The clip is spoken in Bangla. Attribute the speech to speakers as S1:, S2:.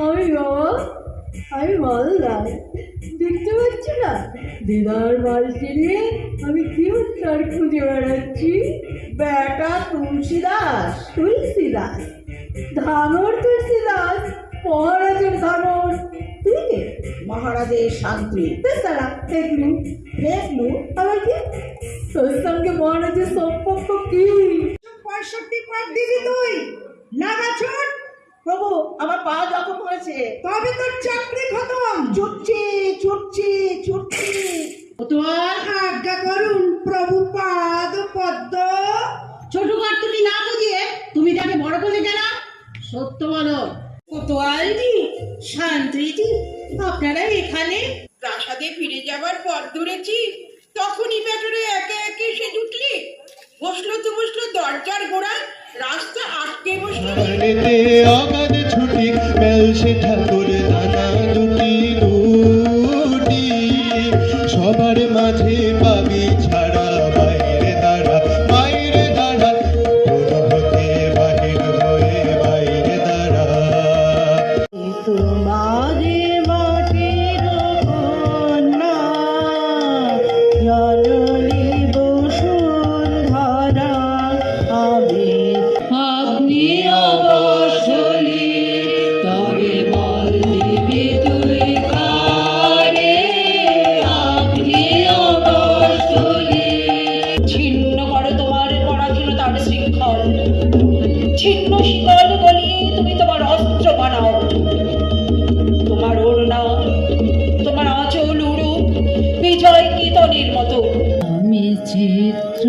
S1: আমি বাবা, আমি মালদার, দেখতে পাচ্ছ না দিদার বাড়িতে নিয়ে আমি কি উত্তর খুঁজে বেড়াচ্ছি। বেটা তুলসীদাস, তুলসীদাস, ধানর তুলসীদাস, মহারাজের ধানর। তুই কে?
S2: মহারাজের শান্তি।
S1: তারা দেখলু দেখলু আবার কি? তোর সঙ্গে মহারাজের সম্পর্ক কি?
S2: 65 পাক দিবি তুই, লাগা ছোট। প্রভু, আমার পা জখম হয়েছে। তবে তোর চাকরি খতম। ছুটছি ছুটছি ছুটছি। তোমার আজ্ঞা করুন প্রভু, পাদ পদ্ম। ছোট কার্তুটি না বুঝিয়ে তুমি তাকে বড় করে গেল। সত্য বলো কোতোয়ালজি, শান্তিজি, আপনারা এখানে? প্রাসাদে ফিরে যাবার পথ ধরেছি, তখনই ব্যাটারে একে একে সে জুটলি। বসলো তো বসলো দরজার গোড়ায়, রাস্তা আটকে বসলো।
S3: অগাধ ছুটি মেলছে ঠাকুর দানা দুটি দুটি, সবার মাঝে পাবি ছাড়া বাইরে দাঁড়া, বাইরে দাঁড়া, হতে বাহির হয়ে বাইরে দাঁড়া।
S2: তোমাদের মাটির কন্যা জননী বসুন্ধরা,
S1: আপনি অবসরে তবে বল দিবি তুই কারে, আপনি অবসরে।
S2: ছিন্ন করো তোমার পরাধীনতার শৃঙ্খল, ছিন্ন শিকল গলিয়ে তুমি তোমার অস্ত্র বানাও। তোমার ওড়না, তোমার আঁচল উড়ুক বিজয় কীর্তনের মতো।
S1: আমি চিত্র